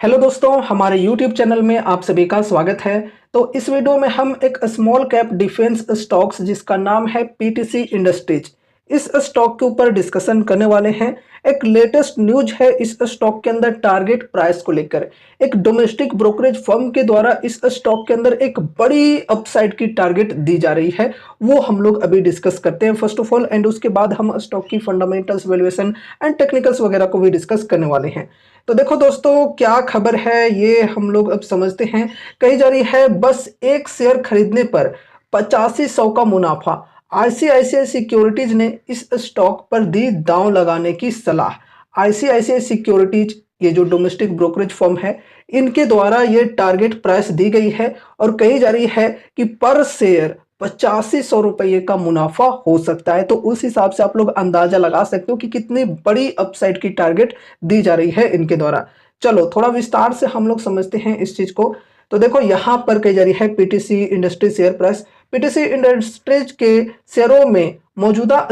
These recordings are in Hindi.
हेलो दोस्तों, हमारे YouTube चैनल में आप सभी का स्वागत है। तो इस वीडियो में हम एक स्मॉल कैप डिफेंस स्टॉक्स जिसका नाम है पीटीसी इंडस्ट्रीज, इस स्टॉक के ऊपर डिस्कशन करने वाले हैं। एक लेटेस्ट न्यूज है इस स्टॉक के अंदर टारगेट प्राइस को लेकर। एक डोमेस्टिक ब्रोकरेज फर्म के द्वारा इस स्टॉक के अंदर एक बड़ी अपसाइड की टारगेट दी जा रही है, वो हम लोग अभी डिस्कस करते हैं फर्स्ट ऑफ ऑल, एंड उसके बाद हम स्टॉक की फंडामेंटल्स, वैल्यूएशन एंड टेक्निकल्स वगैरह को भी डिस्कस करने वाले हैं। तो देखो दोस्तों, क्या खबर है ये हम लोग अब समझते हैं। कही जा रही है बस एक शेयर खरीदने पर 8500 का मुनाफा। आईसीआईसीआई सिक्योरिटीज ने इस स्टॉक पर दी दांव लगाने की सलाह। आईसीआईसीआई सिक्योरिटीज, ये जो डोमेस्टिक ब्रोकरेज फर्म है, इनके द्वारा ये टारगेट प्राइस दी गई है और कही जा रही है कि पर शेयर 8500 रुपये का मुनाफा हो सकता है। तो उस हिसाब से आप लोग अंदाजा लगा सकते हो कि कितनी बड़ी अपसाइड की टारगेट दी जा रही है इनके द्वारा। चलो थोड़ा विस्तार से हम लोग समझते हैं इस चीज को। तो देखो यहाँ पर कही जा रही है PTC industry share price. PTC industries के शेयरों में मौजूदा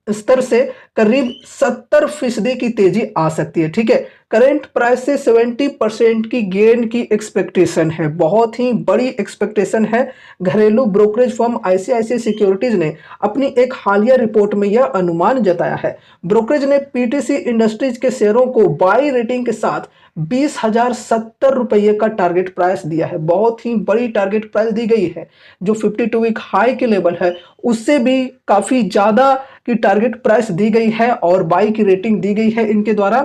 स्तर से करीब 70% की तेजी आ सकती है। ठीक है, करंट प्राइस से 70% की गेन की एक्सपेक्टेशन है, बहुत ही बड़ी एक्सपेक्टेशन है। घरेलू ब्रोकरेज फर्म आईसीआईसीआई सिक्योरिटीज ने अपनी एक हालिया रिपोर्ट में यह अनुमान जताया है। ब्रोकरेज ने पीटीसी इंडस्ट्रीज के शेयरों को बाई रेटिंग के साथ 20,070 रुपये का टारगेट प्राइस दिया है। बहुत ही बड़ी टारगेट प्राइस दी गई है, जो 52 वीक हाई के लेवल है उससे भी काफी ज्यादा की टारगेट प्राइस दी गई है और बाई की रेटिंग दी गई है इनके द्वारा।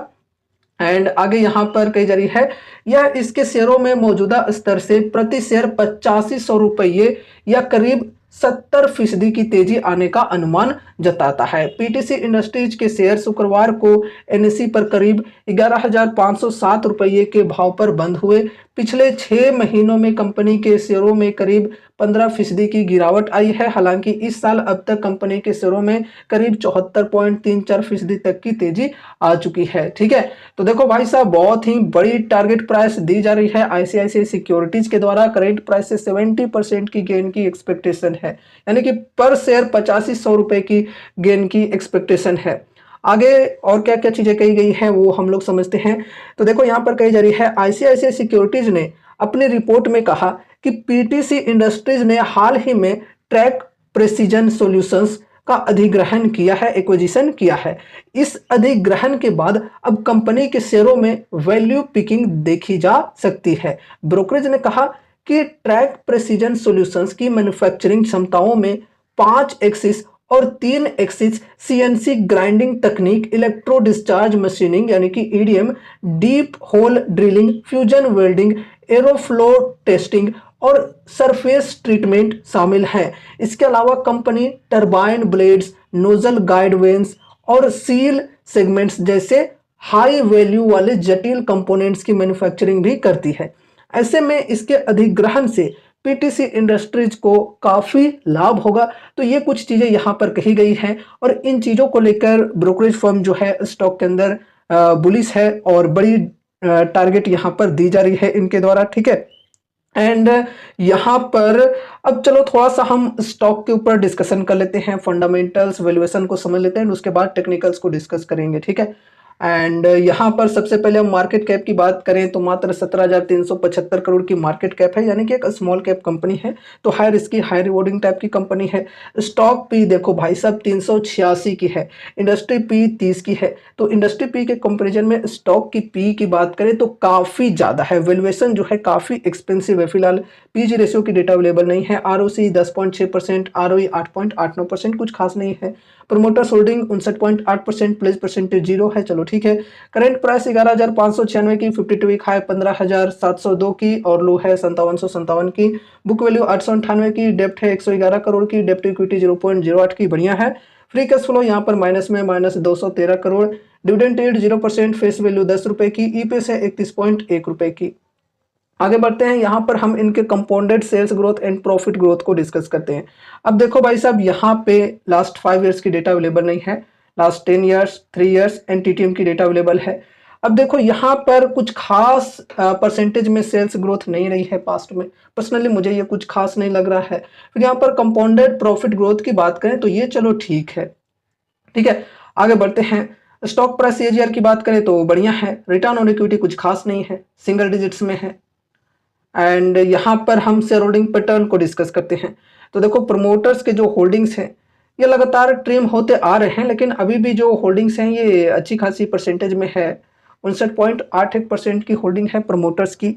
एंड आगे यहां पर कही जा रही है यह इसके शेयरों में मौजूदा स्तर से प्रति शेयर 8500 रुपये या करीब 70% की तेजी आने का अनुमान जताता है। पीटीसी इंडस्ट्रीज के शेयर शुक्रवार को एनएसई पर करीब 11,507 रुपये के भाव पर बंद हुए। पिछले 6 महीनों में कंपनी के शेयरों में करीब 15% की गिरावट आई है। हालांकि इस साल अब तक कंपनी के शेयरों में करीब 74.34% तक की तेजी आ चुकी है। ठीक है, तो देखो भाई साहब, बहुत ही बड़ी टारगेट प्राइस दी जा रही है आईसीआईसीआई सिक्योरिटीज के द्वारा। करेंट प्राइस से 70% की गेन की एक्सपेक्टेशन है, यानी कि पर शेयर 8500 रुपए की गेन की एक्सपेक्टेशन है। आगे और क्या क्या चीजें कही गई हैं वो हम लोग समझते हैं। तो देखो यहाँ पर कही जा रही है आईसीआईसीआई सिक्योरिटीज ने अपनी रिपोर्ट में कहा कि पीटीसी इंडस्ट्रीज ने हाल ही में ट्रैक प्रेसिजन सॉल्यूशंस का अधिग्रहण किया है, एक्विजिशन किया है। इस अधिग्रहण के बाद अब कंपनी के शेयरों में वैल्यू पिकिंग देखी जा सकती है। ब्रोकरेज ने कहा कि ट्रैक प्रेसिजन सॉल्यूशंस की मैन्युफैक्चरिंग क्षमताओं में 5 एक्सिस और 3 एक्सिस सीएनसी ग्राइंडिंग तकनीक, इलेक्ट्रो डिस्चार्ज मशीनिंग यानी कि EDM, deep hole drilling, fusion welding, aeroflow testing और सरफेस ट्रीटमेंट शामिल हैं। इसके अलावा company turbine blades, nozzle guide vanes और सील सेगमेंट्स जैसे हाई वैल्यू वाले जटिल कंपोनेंट्स की मैन्युफैक्चरिंग भी करती है। ऐसे में इसके अधिग्रहण से पीटीसी इंडस्ट्रीज को काफी लाभ होगा। तो ये कुछ चीजें यहाँ पर कही गई हैं और इन चीजों को लेकर ब्रोकरेज फर्म जो है स्टॉक के अंदर बुलिश है और बड़ी टारगेट यहाँ पर दी जा रही है इनके द्वारा। ठीक है, एंड यहाँ पर अब चलो थोड़ा सा हम स्टॉक के ऊपर डिस्कशन कर लेते हैं, फंडामेंटल्स, वैल्यूएशन को समझ लेते हैं, उसके बाद टेक्निकल्स को डिस्कस करेंगे। ठीक है, एंड यहाँ पर सबसे पहले हम मार्केट कैप की बात करें तो मात्र 17,375 करोड़ की मार्केट कैप है, यानी कि एक स्मॉल कैप कंपनी है। तो high risky high rewarding type की कंपनी है। स्टॉक पी देखो भाई साहब 386 की है, इंडस्ट्री पी 30 की है। तो इंडस्ट्री पी के कंपेरिजन में स्टॉक की पी की बात करें तो काफी ज्यादा है, वैल्यूएशन जो है काफी एक्सपेंसिव है। फिलहाल पीजी रेशियो की डेटा अवेलेबल नहीं है। आरओसी 10.6%, आरओई 8.89%, कुछ खास नहीं है। प्रोमोटर्स होल्डिंग 59.8%, प्लेस परसेंटेज 0 है। चलो ठीक है, करंट प्राइस 11,596 की, 52 वीक हाई 15,702 की और लो है 5757 की। बुक वैल्यू 898 की, डेप्ट है 111 करोड़ की, डेप्ट इक्विटी 0.08 की, बढ़िया है। फ्री कैश फ्लो यहाँ पर माइनस में -213 crore. Dividend yield 0%, face value 10 रुपए की, ईपीएस है 31.1 रुपए की। आगे बढ़ते हैं, यहाँ पर हम इनके compounded sales growth and profit growth को डिस्कस करते हैं। अब देखो भाई साहब, यहाँ पे लास्ट 5 ईयर्स की डेटा अवेलेबल नहीं है, last 10 years, 3 years and TTM की डेटा अवेलेबल है। अब देखो यहाँ पर कुछ खास परसेंटेज में सेल्स ग्रोथ नहीं रही है पास्ट में, पर्सनली मुझे ये कुछ खास नहीं लग रहा है। फिर यहाँ पर कंपाउंडेड प्रॉफिट ग्रोथ की बात करें तो ये चलो ठीक है। ठीक है, आगे बढ़ते हैं। स्टॉक प्राइस सीएजीआर की बात करें तो बढ़िया है, रिटर्न ऑन इक्विटी कुछ खास नहीं है, सिंगल डिजिट्स में है। एंड यहाँ पर हम शेयर होल्डिंग पैटर्न को डिस्कस करते हैं। तो देखो प्रमोटर्स के जो होल्डिंग्स हैं ये लगातार ट्रिम होते आ रहे हैं, लेकिन अभी भी जो होल्डिंग्स हैं ये अच्छी खासी परसेंटेज में है। 59.81% की होल्डिंग है प्रमोटर्स की।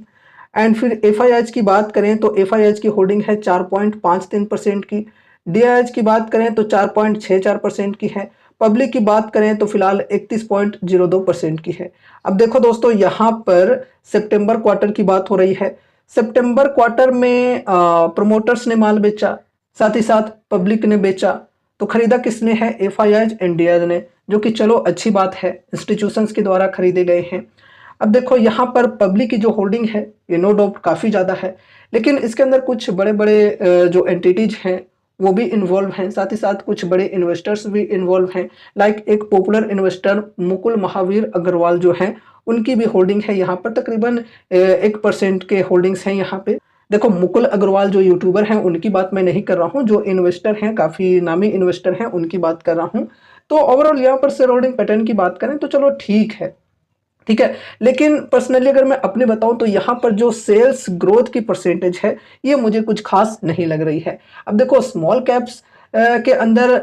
एंड फिर एफ की बात करें तो एफ की होल्डिंग है 4.53% की। डी की बात करें तो 4.64% की है। पब्लिक की बात करें तो फिलहाल 31.02% की है। अब देखो दोस्तों, यहाँ पर सितंबर क्वार्टर की बात हो रही है। सितंबर क्वार्टर में प्रोमोटर्स ने माल बेचा, साथ ही साथ पब्लिक ने बेचा। तो खरीदा किसने है? एफ एंड डी ने, जो कि चलो अच्छी बात है, इंस्टीट्यूशंस के द्वारा खरीदे गए हैं। अब देखो यहाँ पर पब्लिक की जो होल्डिंग है ये नो डाउट काफ़ी ज़्यादा है, लेकिन इसके अंदर कुछ बड़े बड़े जो एंटिटीज हैं वो भी इन्वॉल्व हैं, साथ ही साथ कुछ बड़े इन्वेस्टर्स भी इन्वॉल्व हैं। लाइक एक पॉपुलर इन्वेस्टर मुकुल महावीर अग्रवाल जो हैं, उनकी भी होल्डिंग है यहाँ पर, तकरीबन 1% के होल्डिंग्स हैं यहाँ पे। देखो मुकुल अग्रवाल जो यूट्यूबर हैं उनकी बात मैं नहीं कर रहा हूँ, जो इन्वेस्टर हैं, काफ़ी नामी इन्वेस्टर हैं, उनकी बात कर रहा हूँ। तो ओवरऑल यहाँ पर शेयर होल्डिंग पैटर्न की बात करें तो चलो ठीक है, ठीक है। लेकिन पर्सनली अगर मैं अपने बताऊं तो यहाँ पर जो सेल्स ग्रोथ की परसेंटेज है ये मुझे कुछ खास नहीं लग रही है। अब देखो स्मॉल कैप्स के अंदर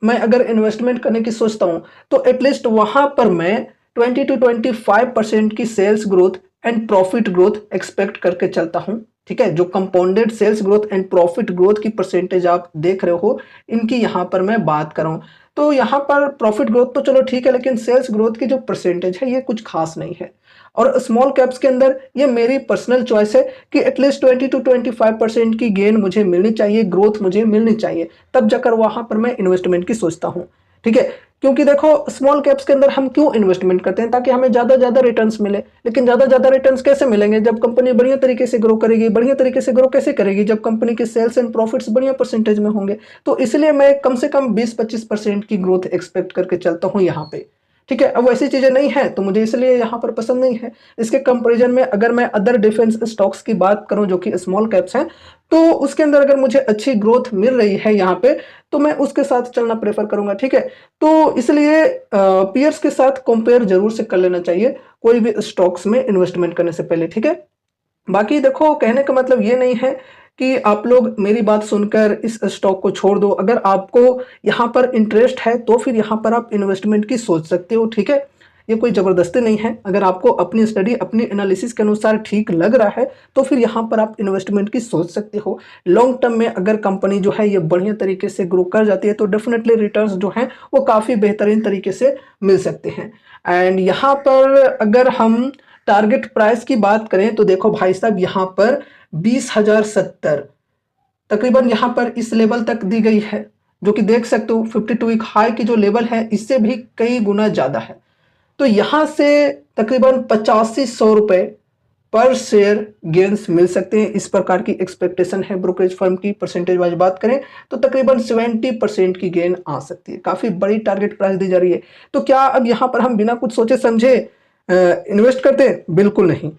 मैं अगर इन्वेस्टमेंट करने की सोचता हूं तो एटलीस्ट वहां पर मैं 20 to 25% की sales growth and profit growth expect करके चलता हूं। ठीक है, जो compounded sales growth and profit growth की परसेंटेज आप देख रहे हो, इनकी यहाँ पर मैं बात कर रहा हूं। तो यहाँ पर प्रॉफिट ग्रोथ तो चलो ठीक है, लेकिन सेल्स ग्रोथ की जो परसेंटेज है ये कुछ खास नहीं है। और स्मॉल कैप्स के अंदर ये मेरी पर्सनल चॉइस है कि एटलीस्ट 20 to 25% की गेन मुझे मिलनी चाहिए, ग्रोथ मुझे मिलनी चाहिए, तब जाकर वहां पर मैं इन्वेस्टमेंट की सोचता हूँ। ठीक है, क्योंकि देखो स्मॉल कैप्स के अंदर हम क्यों इन्वेस्टमेंट करते हैं? ताकि हमें ज्यादा रिटर्न्स मिले। लेकिन ज्यादा रिटर्न्स कैसे मिलेंगे? जब कंपनी बढ़िया तरीके से ग्रो करेगी। बढ़िया तरीके से ग्रो कैसे करेगी? जब कंपनी के सेल्स एंड प्रॉफिट्स बढ़िया परसेंटेज में होंगे। तो इसलिए मैं कम से कम 20-25% की ग्रोथ एक्सपेक्ट करके चलता हूँ यहाँ पे। ठीक है, अब वैसी चीजें नहीं है तो मुझे इसलिए यहाँ पर पसंद नहीं है। इसके कंपैरिजन में अगर मैं अदर डिफेंस स्टॉक्स की बात करूं जो कि स्मॉल कैप्स हैं, तो उसके अंदर अगर मुझे अच्छी ग्रोथ मिल रही है यहाँ पे, तो मैं उसके साथ चलना प्रेफर करूंगा। ठीक है, तो इसलिए पीयर्स के साथ कंपेयर जरूर से कर लेना चाहिए कोई भी स्टॉक्स में इन्वेस्टमेंट करने से पहले। ठीक है, बाकी देखो कहने का मतलब ये नहीं है कि आप लोग मेरी बात सुनकर इस स्टॉक को छोड़ दो। अगर आपको यहाँ पर इंटरेस्ट है तो फिर यहाँ पर आप इन्वेस्टमेंट की सोच सकते हो। ठीक है, ये कोई ज़बरदस्ती नहीं है। अगर आपको अपनी स्टडी अपनी एनालिसिस के अनुसार ठीक लग रहा है तो फिर यहाँ पर आप इन्वेस्टमेंट की सोच सकते हो। लॉन्ग टर्म में अगर कंपनी जो है ये बढ़िया तरीके से ग्रो कर जाती है तो डेफिनेटली रिटर्न्स जो हैं वो काफ़ी बेहतरीन तरीके से मिल सकते हैं। एंड यहाँ पर अगर हम टारगेट प्राइस की बात करें तो देखो भाई साहब, यहाँ पर 20,070 तकरीबन यहाँ पर इस लेवल तक दी गई है, जो कि देख सकते हो 52 वीक हाई की जो लेवल है इससे भी कई गुना ज्यादा है। तो यहां से तकरीबन 8500 रुपए पर शेयर गेन्स मिल सकते हैं, इस प्रकार की एक्सपेक्टेशन है ब्रोकरेज फर्म की। परसेंटेज वाइज बात करें तो तकरीबन 70% की गेन आ सकती है। काफी बड़ी टारगेट प्राइस दी जा रही है। तो क्या अब यहां पर हम बिना कुछ सोचे समझे इन्वेस्ट करते हैं? बिल्कुल नहीं।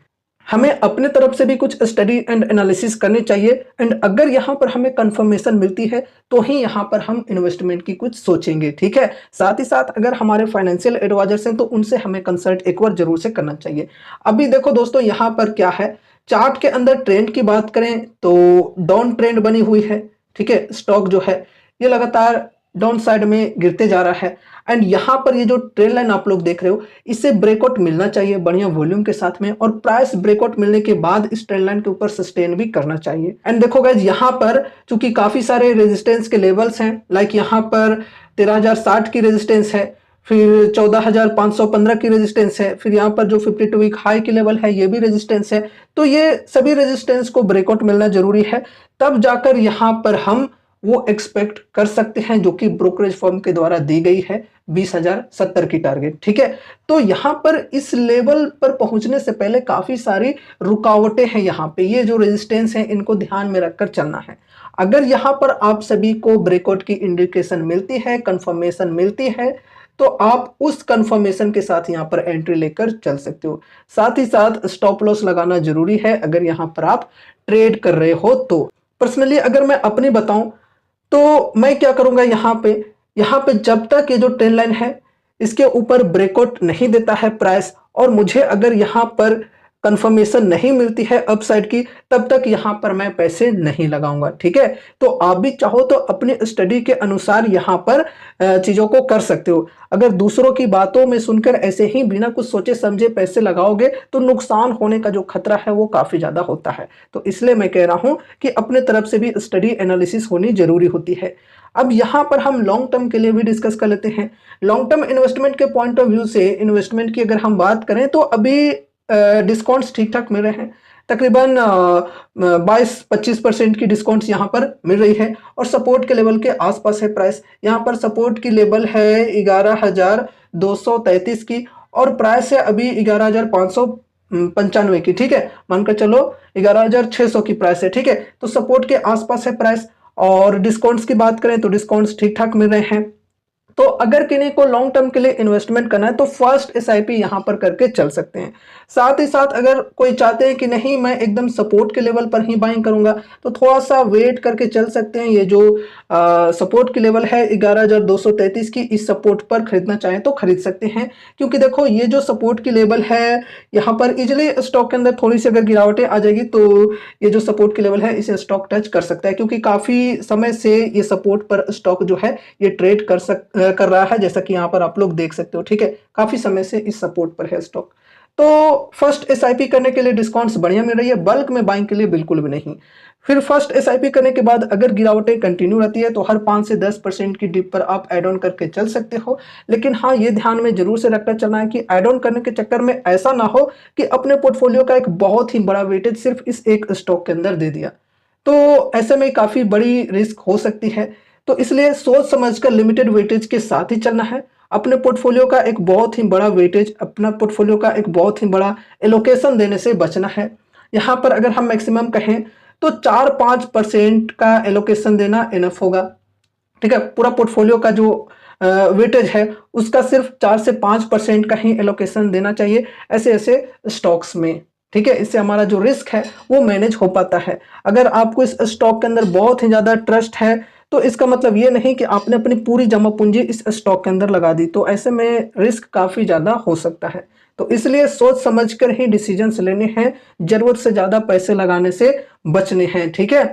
हमें अपने तरफ से भी कुछ स्टडी एंड एनालिसिस करनी चाहिए। एंड अगर यहाँ पर हमें कंफर्मेशन मिलती है तो ही यहाँ पर हम इन्वेस्टमेंट की कुछ सोचेंगे। ठीक है, साथ ही साथ अगर हमारे फाइनेंशियल एडवाइजर्स हैं तो उनसे हमें कंसल्ट एक बार जरूर से करना चाहिए। अभी देखो दोस्तों, यहाँ पर क्या है, चार्ट के अंदर ट्रेंड की बात करें तो डाउन ट्रेंड बनी हुई है। ठीक है, स्टॉक जो है ये लगातार डाउन साइड में गिरते जा रहा है। एंड यहाँ पर ये जो ट्रेंड लाइन आप लोग देख रहे हो, इससे ब्रेकआउट मिलना चाहिए बढ़िया वॉल्यूम के साथ में, और प्राइस ब्रेकआउट मिलने के बाद इस ट्रेंड लाइन के ऊपर सस्टेन भी करना चाहिए। एंड देखो गाइज, यहाँ पर चूंकि काफी सारे रेजिस्टेंस के लेवल्स हैं, लाइक यहाँ पर 13,060 की रेजिस्टेंस है, फिर 14,515 की रेजिस्टेंस है, फिर यहाँ पर जो 52 वीक हाई की लेवल है ये भी रेजिस्टेंस है। तो ये सभी रेजिस्टेंस को ब्रेकआउट मिलना जरूरी है, तब जाकर यहाँ पर हम वो एक्सपेक्ट कर सकते हैं जो कि ब्रोकरेज फर्म के द्वारा दी गई है 20,070 की टारगेट। ठीक है, तो यहां पर इस लेवल पर पहुंचने से पहले काफी सारी रुकावटें हैं। यहाँ पे ये जो रेजिस्टेंस है इनको ध्यान में रखकर चलना है। अगर यहाँ पर आप सभी को ब्रेकआउट की इंडिकेशन मिलती है, कंफर्मेशन मिलती है, तो आप उस कंफर्मेशन के साथ यहाँ पर एंट्री लेकर चल सकते हो। साथ ही साथ स्टॉप लॉस लगाना जरूरी है अगर यहाँ पर आप ट्रेड कर रहे हो तो। पर्सनली अगर मैं अपनी बताऊं तो मैं क्या करूंगा, यहाँ पे जब तक ये जो ट्रेंड लाइन है इसके ऊपर ब्रेकआउट नहीं देता है प्राइस और मुझे अगर यहाँ पर कंफर्मेशन नहीं मिलती है अपसाइड की, तब तक यहाँ पर मैं पैसे नहीं लगाऊंगा। ठीक है, तो आप भी चाहो तो अपने स्टडी के अनुसार यहाँ पर चीजों को कर सकते हो। अगर दूसरों की बातों में सुनकर ऐसे ही बिना कुछ सोचे समझे पैसे लगाओगे तो नुकसान होने का जो खतरा है वो काफी ज्यादा होता है। तो इसलिए मैं कह रहा हूं कि अपने तरफ से भी स्टडी एनालिसिस होनी जरूरी होती है। अब यहाँ पर हम लॉन्ग टर्म के लिए भी डिस्कस कर लेते हैं। लॉन्ग टर्म इन्वेस्टमेंट के पॉइंट ऑफ व्यू से इन्वेस्टमेंट की अगर हम बात करें तो अभी डिस्काउंट्स ठीक ठाक मिल रहे हैं। तकरीबन 22-25% की डिस्काउंट्स यहाँ पर मिल रही है और सपोर्ट के लेवल के आसपास है प्राइस। यहाँ पर सपोर्ट की लेवल है 11,233 की और प्राइस है अभी 11,595 की। ठीक है, मानकर चलो 11,600 की प्राइस है। ठीक है, तो सपोर्ट के आसपास है प्राइस और डिस्काउंट्स की बात करें तो डिस्काउंट्स ठीक ठाक मिल रहे हैं। तो अगर किन्हीं को लॉन्ग टर्म के लिए इन्वेस्टमेंट करना है तो फर्स्ट एसआईपी यहां पर करके चल सकते हैं। साथ ही साथ अगर कोई चाहते हैं कि नहीं मैं एकदम सपोर्ट के लेवल पर ही बाइंग करूंगा तो थोड़ा सा वेट करके चल सकते हैं। ये जो सपोर्ट की लेवल है 11,233 की, इस सपोर्ट पर खरीदना चाहें तो खरीद सकते हैं। क्योंकि देखो ये जो सपोर्ट की लेवल है यहाँ पर इजिली स्टॉक के अंदर थोड़ी सी अगर गिरावटें आ जाएगी तो ये जो सपोर्ट की लेवल है इसे स्टॉक टच कर सकता है। क्योंकि काफी समय से ये सपोर्ट पर स्टॉक जो है ये ट्रेड कर रहा है, जैसा कि यहाँ पर आप लोग देख सकते हो। ठीक है, काफी समय से इस सपोर्ट पर है स्टॉक। तो फर्स्ट एसआईपी करने के लिए डिस्काउंट्स बढ़िया मिल रही है, बल्क में बाइंग के लिए बिल्कुल भी नहीं। फिर फर्स्ट एसआईपी करने के बाद अगर गिरावटें कंटिन्यू रहती है तो हर 5 से 10% की डिप पर आप एड ऑन करके चल सकते हो। लेकिन हाँ, ये ध्यान में जरूर से रखना चलना है कि एड ऑन करने के चक्कर में ऐसा ना हो कि अपने पोर्टफोलियो का एक बहुत ही बड़ा वेटेज सिर्फ इस एक स्टॉक के अंदर दे दिया, तो ऐसे में काफी बड़ी रिस्क हो सकती है। तो इसलिए सोच समझकर लिमिटेड वेटेज के साथ ही चलना है। अपने पोर्टफोलियो का एक बहुत ही बड़ा वेटेज, अपना पोर्टफोलियो का एक बहुत ही बड़ा एलोकेशन देने से बचना है। यहाँ पर अगर हम मैक्सिमम कहें तो 4-5% का एलोकेशन देना इनफ होगा। ठीक है, पूरा पोर्टफोलियो का जो वेटेज है उसका सिर्फ 4 से 5% का ही एलोकेशन देना चाहिए ऐसे ऐसे स्टॉक्स में। ठीक है, इससे हमारा जो रिस्क है वो मैनेज हो पाता है। अगर आपको इस स्टॉक के अंदर बहुत ही ज्यादा ट्रस्ट है तो इसका मतलब ये नहीं कि आपने अपनी पूरी जमा पूंजी इस स्टॉक के अंदर लगा दी, तो ऐसे में रिस्क काफी ज्यादा हो सकता है। तो इसलिए सोच समझकर ही डिसीजंस लेने हैं, जरूरत से ज्यादा पैसे लगाने से बचने हैं। ठीक है,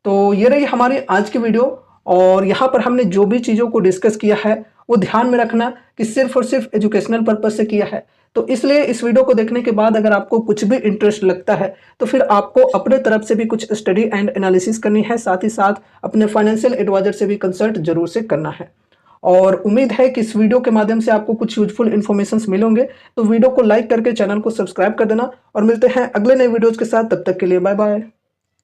तो ये रही हमारी आज की वीडियो और यहाँ पर हमने जो भी चीज़ों को डिस्कस किया है वो ध्यान में रखना कि सिर्फ और सिर्फ एजुकेशनल पर्पज से किया है। तो इसलिए इस वीडियो को देखने के बाद अगर आपको कुछ भी इंटरेस्ट लगता है तो फिर आपको अपने तरफ से भी कुछ स्टडी एंड एनालिसिस करनी है, साथ ही साथ अपने फाइनेंशियल एडवाइजर से भी कंसल्ट जरूर से करना है। और उम्मीद है कि इस वीडियो के माध्यम से आपको कुछ यूजफुल इन्फॉर्मेशन मिलेंगे। तो वीडियो को लाइक करके चैनल को सब्सक्राइब कर देना और मिलते हैं अगले नए वीडियोज के साथ। तब तक के लिए बाय बाय।